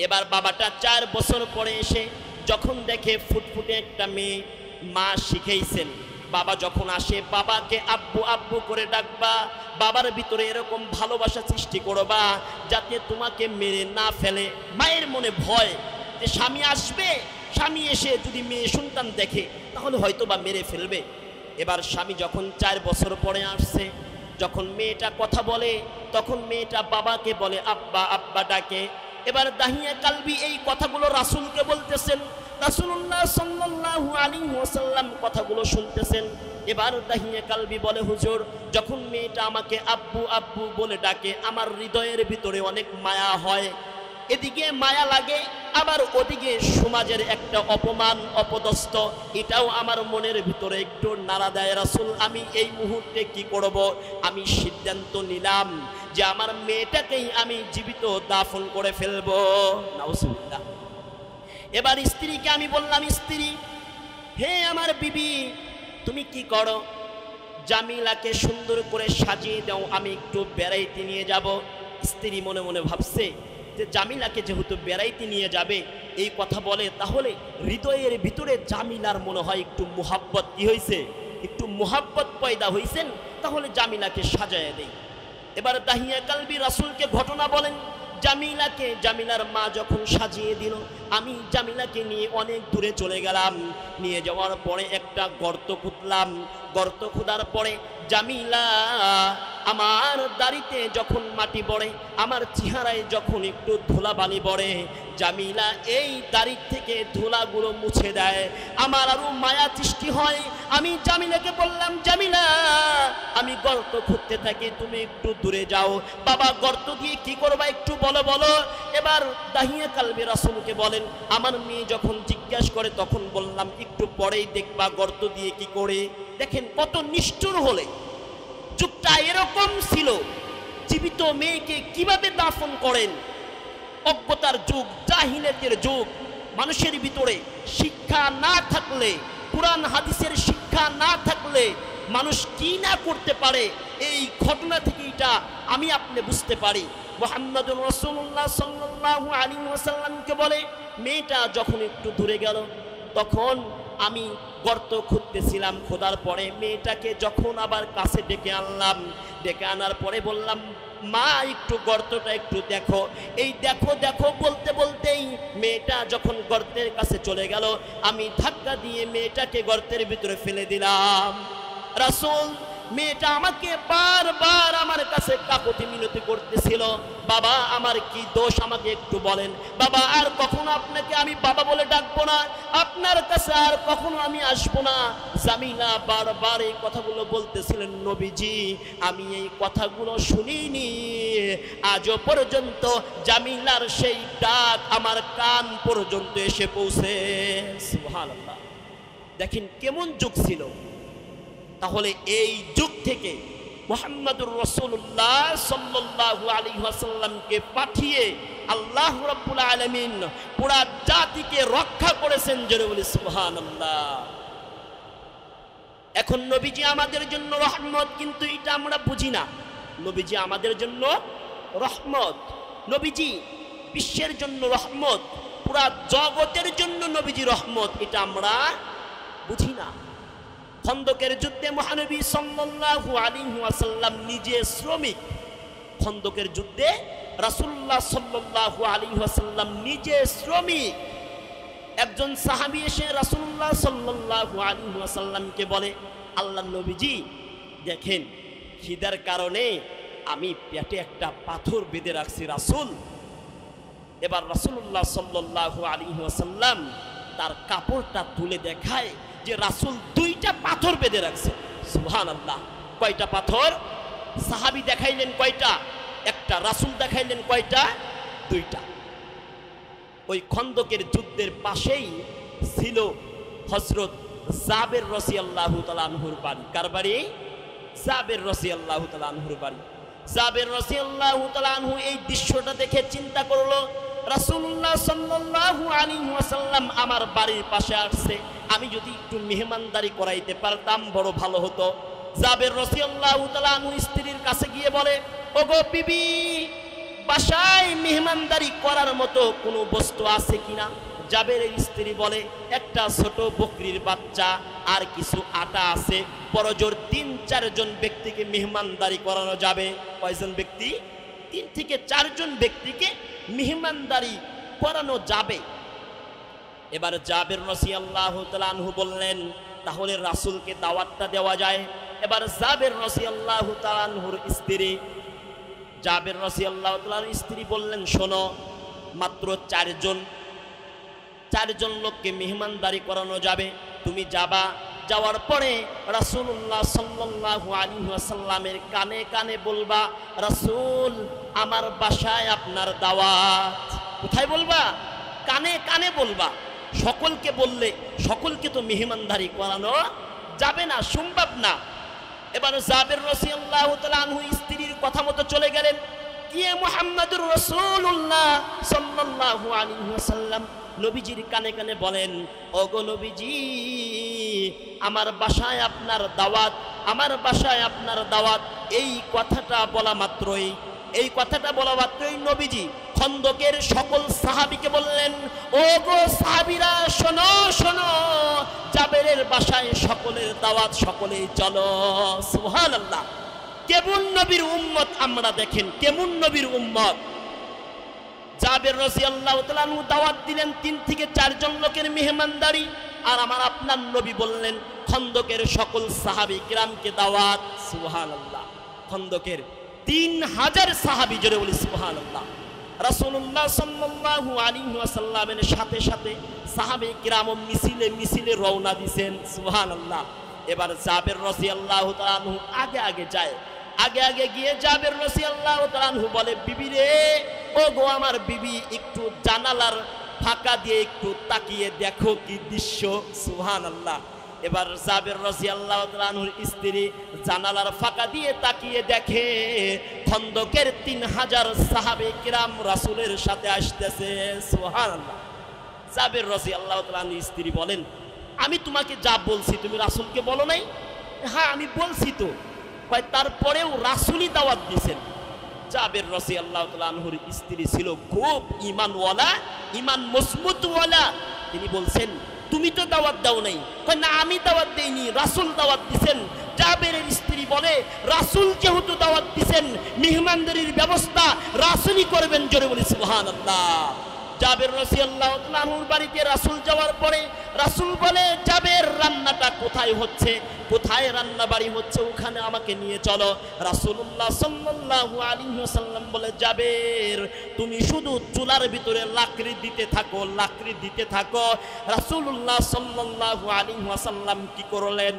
[SPEAKER 1] এবার বাবাটা 4 বছর পরে এসে যখন দেখে ফুটফুটে একটা মেয়ে, মা শিখাইছেন, বাবা যখন আসে বাবাকে আব্বু আব্বু করে ডাকবা, বাবার ভিতরে এরকম ভালোবাসা সৃষ্টি করবা যাতে তোমাকে মেরে না ফেলে। মায়ের মনে ভয় যে স্বামী আসবে, স্বামী এসে যদি মেয়ে সন্তান দেখে তাহলে হয়তো বা মেরে ফেলবে। এবার স্বামী যখন 4 বছর পরে আসছে, যখন মেয়েটা কথা বলে তখন মেয়েটা বাবাকে বলে আব্বা আব্বা ডাকে। এবার দাহিয়া কালবি এই কথাগুলো রাসূলকে বলতেছেন, রাসূলুল্লাহ সাল্লাল্লাহু আলাইহি ওয়াসাল্লাম কথাগুলো শুনতেছেন। এবার দাহিয়া কালবি বলে, হুজুর, যখন মেয়েটা আমাকে আব্বু আব্বু বলে ডাকে আমার হৃদয়ের ভিতরে অনেক মায়া হয়, এদিকে মায়া লাগে, আবার ওদিকে সমাজের একটা অপমান অপদস্থ, এটাও আমার মনের ভিতরে একটু নাড়া দেয়। রাসূল, আমি এই মুহূর্তে কি করব? আমি সিদ্ধান্ত নিলাম যে আমার মেয়েটাকেই আমি জীবিত দাফন করে ফেলবো। নাউজুবিল্লাহ। এবার স্ত্রীকে আমি বললাম, স্ত্রী, হে আমার বিবি, তুমি কি করো? জামিলাকে সুন্দর করে সাজিয়ে দাও, আমি একটু বেড়াইতে নিয়ে যাব। স্ত্রী মনে মনে ভাবছে যে জামিলাকে যেহেতু বেড়াইতে নিয়ে যাবে, এই কথা বলে, তাহলে হৃদয়ের ভিতরে জামিলার মনে হয় একটু মুহাব্বত কি হয়েছে, একটু মুহাব্বত পয়দা হয়েছেন, তাহলে জামিলাকে সাজায় দেই। এবার দাহিয়া কালবি রাসূলকে ঘটনা বলেন জামিলাকে। জামিলার মা যখন সাজিয়ে দিল, আমি জামিলাকে নিয়ে অনেক দূরে চলে গেলাম। নিয়ে যাওয়ার পরে একটা গর্ত খুঁদলাম, গর্ত খোঁদার পরে জামিলা আমার দাড়িতে যখন মাটি পড়ে, আমার চেহারায় যখন একটু ধুলাবালি পড়ে, জামিলা এই দাড়ি থেকে ধুলাগুলো মুছে দেয়, আমার আরো মায়া সৃষ্টি হয়। আমি জামিলাকে বললাম, জামিলা আমি গর্ত খুঁড়তে থাকি, তুমি একটু দূরে যাও। বাবা গর্ত দিয়ে কি করবা একটু বলো বলো। এবার দাহিয়া কালবে রাসূলকে বলেন, আমার মেয়ে যখন জিজ্ঞাসা করে তখন বললাম একটু পরেই দেখবা গর্ত দিয়ে কি করে। দেখেন কত নিষ্ঠুর হলে, যুগটা এরকম ছিল। জীবিত মেয়েকে কিভাবে দাফন করেন, অজ্ঞতার যুগ, জাহিলিয়াতের যুগ। মানুষের ভিতরে শিক্ষা না থাকলে, কুরআন হাদিসের শিক্ষা না থাকলে মানুষ কি না করতে পারে, এই ঘটনা থেকে এটা আমি আপনি বুঝতে পারি। মুহাম্মদুর রাসূলুল্লাহ সাল্লাল্লাহু আলাইহি ওয়াসাল্লামকে বলে, মেয়েটা যখন একটু দূরে গেল তখন আমি গর্ত খুঁড়তেছিলাম, খোদার পরে মেয়েটাকে যখন আবার কাছে ডেকে আনলাম, ডেকে আনার পরে বললাম, মা একটু গর্তটা একটু দেখো। এই দেখো দেখো বলতে বলতেই মেয়েটা যখন গর্তের কাছে চলে গেল, আমি ধাক্কা দিয়ে মেয়েটাকে গর্তের ভিতরে ফেলে দিলাম। রাসূল মেয়েটা আমাকে বারবার আমার কাছে কাকুতি মিনতি করতেছিল, বাবা আমার কি দোষ আমাকে একটু বলেন, বাবা আর কখনো আপনাকে আমি বাবা বলে ডাকবো না, আপনার কাছে আর কখনো আমি আসবো না। জামিলা বারবার এই কথাগুলো বলতেছিলেন, নবীজি আমি এই কথাগুলো শুনিনি, আজও পর্যন্ত জামিলার সেই ডাক আমার কান পর্যন্ত এসে পৌঁছে। সুবহানাল্লাহ, দেখেন কেমন যুগ ছিল। তাহলে এই যুগ থেকে মুহাম্মদুর রাসূলুল্লাহ সাল্লাল্লাহু আলাইহি ওয়াসাল্লামকে পাঠিয়ে আল্লাহ রাব্বুল আলামিন পুরা জাতিকে রক্ষা করেছেন। জোরে বলি সুবহানাল্লাহ। এখন নবীজি আমাদের জন্য রহমত, কিন্তু এটা আমরা বুঝি না। নবীজি আমাদের জন্য রহমত, নবীজি বিশ্বের জন্য রহমত, পুরা জগতের জন্য নবীজি রহমত, এটা আমরা বুঝি না। খন্দকের যুদ্ধে মহানবী সাল্লাল্লাহু আলাইহি ওয়াসাল্লাম নিজে শ্রমিক। খন্দকের যুদ্ধে রাসূলুল্লাহ সাল্লাল্লাহু আলাইহি ওয়াসাল্লাম নিজে শ্রমিক। একজন সাহাবী এসে রাসূলুল্লাহ সাল্লাল্লাহু আলাইহি ওয়াসাল্লামকে বলে, আল্লাহর নবীজি দেখেন খিদার কারণে আমি পেটে একটা পাথর বেঁধে রাখছি রাসূল। এবার রাসূলুল্লাহ সাল্লাল্লাহু আলাইহি ওয়াসাল্লাম তার কাপড়টা তুলে দেখায় যে রাসূল দুইটা পাথর বেঁধে রাখছে। সুবহানাল্লাহ, কয়টা পাথর? সাহাবী দেখাইলেন কয়টা? একটা। রাসূল দেখাইলেন কয়টা? দুইটা। ওই খন্দকের যুদ্ধের পাশেই ছিল হযরত জাবের রাদিয়াল্লাহু তাআলা আনহুর বাড়ি। কার বাড়ি? জাবের রাদিয়াল্লাহু তাআলা আনহুর বাড়ি। জাবের রাদিয়াল্লাহু তাআলা আনহু এই দৃশ্যটা দেখে চিন্তা করলো, রাসূলুল্লাহ সাল্লাল্লাহু আলাইহি ওয়াসাল্লাম আমার বাড়ির পাশে আসছে, আমি যদি একটু মেহমানদারি করাইতে পারতাম বড় ভালো হতো। জাবের রাদিয়াল্লাহু তাআলা আনহু স্ত্রীর কাছে গিয়ে বলে, ওগো বিবি, বাসায় মেহমানদারি করার মতো কোনো বস্তু আছে কিনা? জাবেরের স্ত্রী বলে, একটা ছোট বকরির বাচ্চা আর কিছু আটা আছে, বড়জোর ৩-৪ জন ব্যক্তিকে মেহমানদারি করানো যাবে। কয়জন ব্যক্তি? ৩ থেকে ৪ জন ব্যক্তিকে মেহমানদারি করানো যাবে। এবার জাবের রাদিয়াল্লাহু তাআলা আনহু বললেন, তাহলে রাসূলকে দাওয়াতটা দেওয়া যায়। এবার জাবের রাদিয়াল্লাহু তাআলা আনহুর স্ত্রী, জাবের রাদিয়াল্লাহু তাআলার স্ত্রী বললেন, শোনো, মাত্র ৪ জন লোককে মেহমানদারি করানো যাবে, তুমি যাবা। যাওয়ার পরে রাসূলুল্লাহ সাল্লাল্লাহু আলাইহি ওয়াসাল্লামের কানে কানে বলবা, রাসূল আমার বাসায় আপনার দাওয়াত। কোথায় বলবা? কানে কানে বলবা। সকলকে বললে সকলকে তো মেহমানদারি করানো যাবে না, সম্ভব না। এবার জাবের রাদিয়াল্লাহু তাআলা আনহু স্ত্রীর কথা মতো চলে গেলেন, গিয়ে মুহাম্মদুর রাসূলুল্লাহ সাল্লাল্লাহু আলাইহি ওয়াসাল্লাম নবীজির কানে কানে বলেন, ওগো নবীজি, আমার বাসায় আপনার দাওয়াত, আমার বাসায় আপনার দাওয়াত। এই কথাটা বলা মাত্রই নবীজি খন্দকের সকল সাহাবীকে বললেন, ওগো সাহাবীরা, শোনো শোনো, জাবেরের বাসায় সকলের দাওয়াত, সকলেই চলো। সুবহানাল্লাহ, কেমন নবীর উম্মত আমরা, দেখেন কেমন নবীর উম্মত। জাবের রাদিয়াল্লাহু তাআলা আনহু দাওয়াত দিলেন 3 থেকে 4 জন লোকের মেহমানদারি, আর আমার আপনার নবী বললেন খন্দকের সকল সাহাবী কিরামকে দাওয়াত। সুবহানাল্লাহ, খন্দকের 3000 সাহাবী, জোরে বলি সুবহানাল্লাহ। রাসূলুল্লাহ সাল্লাল্লাহু আলাইহি ওয়াসাল্লামের সাথে সাথে সাহাবী কিরাম মিছিলে মিছিলে রওনা দিয়েছেন। সুবহানাল্লাহ। এবার জাবের রাদিয়াল্লাহু তাআলা আনহু আগে আগে যায়। আগে আগে গিয়ে জাবের রাদিয়াল্লাহু তাআলা আনহু বলে, বিবি রে, ও গো আমার বিবি, একটু জানালার ফাঁকা দিয়ে একটু তাকিয়ে দেখো কি দৃশ্য। সুবহানাল্লাহ। এবার জাবের রাদিয়াল্লাহু তাআলা আনহুর স্ত্রী জানালার ফাঁকা দিয়ে তাকিয়ে দেখে খন্দকের 3000 সাহাবে কিরাম রাসূলের সাথে আসতেছে। সুবহানাল্লাহ। জাবের রাদিয়াল্লাহু তাআলা আনহুর স্ত্রী বলেন, আমি তোমাকে যা বলছি তুমি রাসূলকে বলো নাই? হ্যাঁ আমি বলছি তো। কয় তারপরেও রাসূলই দাওয়াত দিয়েছেন। জাবের রাদিয়াল্লাহু তাআলা আনহুর স্ত্রী ছিল খুব ঈমানওয়ালা, ঈমান মজবুতওয়ালা। তিনি বলছেন, তুমি তো দাওয়াত দাও নাই। কয় না, আমি দাওয়াত দেইনি, রাসূল দাওয়াত দিবেন। জাবেরের স্ত্রী বলে, রাসূল যেহেতু দাওয়াত দিবেন, মেহমানদারির ব্যবস্থা রাসূলই করবেন। জোরে বলি সুবহানাল্লাহ। জাবের রাদিয়াল্লাহু তাআলা আনহুর বাড়িতে রাসূল যাওয়ার পরে রাসূল বলে, জাবের রান্নাটা কোথায় হচ্ছে, কোথায় রান্না বাড়ি হচ্ছে, ওখানে আমাকে নিয়ে চলো। রাসূলুল্লাহ সাল্লাল্লাহু আলাইহি ওয়াসাল্লাম বলে, জাবের তুমি শুধু চুলার ভিতরে লাকড়ি দিতে থাকো, লাকড়ি দিতে থাকো। রাসূলুল্লাহ সাল্লাল্লাহু আলাইহি ওয়াসাল্লাম কি করলেন?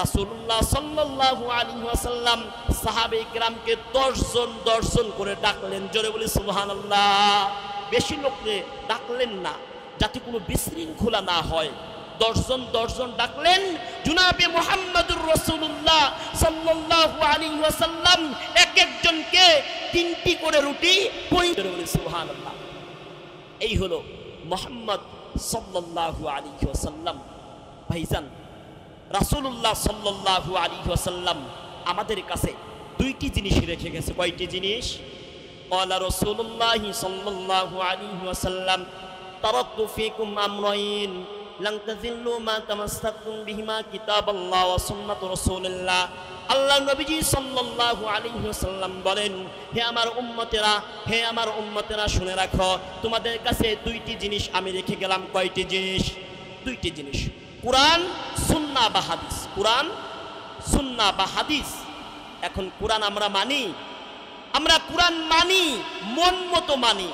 [SPEAKER 1] রাসূলুল্লাহ সাল্লাল্লাহু আলাইহি ওয়াসাল্লাম সাহাবে কিরামকে 10 জন করে ডাকলেন। জোরে বলি সুবহানাল্লাহ। বেশি লোককে ডাকলেন না, যাতে কোনো বিশৃঙ্খলা না হয়। 10 জন ডাকলেন। জনাবে মুহাম্মদুর রাসূলুল্লাহ সাল্লাল্লাহু আলাইহি ওয়াসাল্লাম এক একজনকে 3টি করে রুটি পরিবেশন করে। সুবহানাল্লাহ। এই হলো মুহাম্মদ সাল্লাল্লাহু আলাইহি ওয়াসাল্লাম। ভাইজান, রাসূলুল্লাহ সাল্লাল্লাহু আলাইহি ওয়াসাল্লাম আমাদের কাছে 2টি জিনিস রেখে গেছে। কয়টি জিনিস? قال رسول الله صلى الله عليه وسلم تركت فيكم أمرين لن تضلوا ما تمسكتم بهما كتاب الله وسنة رسول الله। আল্লাহ নবীজি সাল্লাল্লাহু আলাইহি ওয়াসাল্লাম বলেন, হে আমার উম্মতেরা, হে আমার উম্মতেরা, শুনে রাখো, তোমাদের কাছে 2টি জিনিস আমি রেখে গেলাম। কয়টি জিনিস? 2টি জিনিস, কোরআন সুন্নাহ বা হাদিস। কোরআন সুন্নাহ বা হাদিস। এখন কোরআন আমরা মানি, আমরা কোরআন মানি, মন মতো মানি।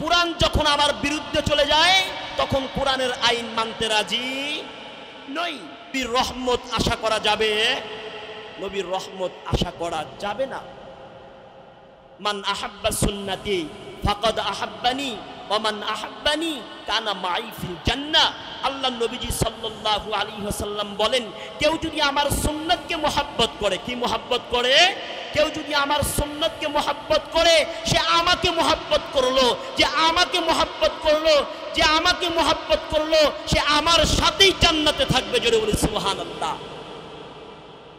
[SPEAKER 1] কোরআন যখন আমার বিরুদ্ধে চলে যায় তখন কোরআনের আইন মানতে রাজি নই। নবীর রহমত আশা করা যাবে? নবীর রহমত আশা করা যাবে না। মান আহাব্বা সুন্নতি ফাকাদ আহাব্বানি ওয়া মান আহাব্বানি কানা মাই ফিল জান্নাহ। আল্লাহ নবীজি সাল্লাল্লাহু আলাইহি ওয়াসাল্লাম বলেন, কেউ যদি আমার সুন্নাতকে মহব্বত করে, কি মহব্বত করে? কেউ যদি আমার সুন্নাতকে মহব্বত করে, সে আমাকে মহব্বত করলো। যে আমাকে মহব্বত করলো, যে আমাকে মহব্বত করলো, সে আমার সাথেই জান্নাতে থাকবে। জোরে বলি সুবহানাল্লাহ।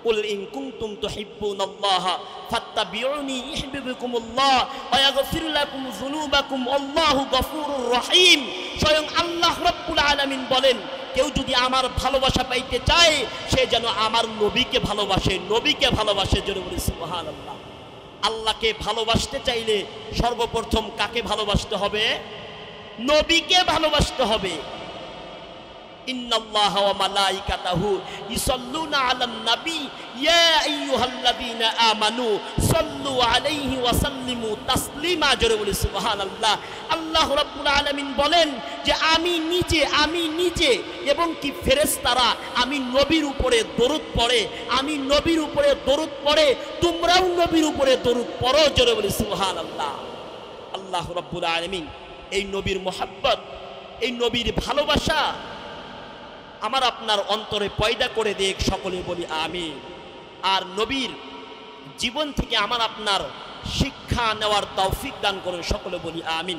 [SPEAKER 1] কুল ইন কুনতুম তুহিব্বুনাল্লাহা ফাত্তাবিউনি ইউহিব্বুকুমুল্লাহ ওয়া ইয়াগফির লাকুম যুনুবাকুম আল্লাহু গফুরুর রহিম। স্বয়ং আল্লাহ রাব্বুল আলামিন বলেন, কেউ যদি আমার ভালোবাসা পাইতে চায়, সে যেন আমার নবীকে ভালোবাসে, নবীকে ভালোবাসে। জোরে বলি সুবহানাল্লাহ। আল্লাহকে ভালোবাসতে চাইলে সর্বপ্রথম কাকে ভালোবাসতে হবে? নবীকে ভালোবাসতে হবে। ইন্নাল্লাহা ওয়া মালাইকাতাহু ইউসাল্লুনা আলান নবী ইয়া আইয়ুহাল্লাযীনা আমানু সাল্লু আলাইহি ওয়া সাল্লিমু তাসলিমা। জোরে বলি সুবহানাল্লাহ। আল্লাহ রাব্বুল আলামিন বলেন যে আমি নিজে এবং কি ফেরেশতারা আমি নবীর উপরে দরুদ পড়ে, আমি নবীর উপরে দরুদ পড়ে, তোমরাও নবীর উপরে দরুদ পড়ো। জোরে বলি সুবহানাল্লাহ। আল্লাহ রাব্বুল আলামিন এই নবীর মুহাব্বত, এই নবীর ভালোবাসা আমার আপনার অন্তরে পয়দা করে দেখ। সকলে বলি আমিন। আর নবীর জীবন থেকে আমার আপনার শিক্ষা নেওয়ার তৌফিক দান করুন। সকলে বলি আমিন।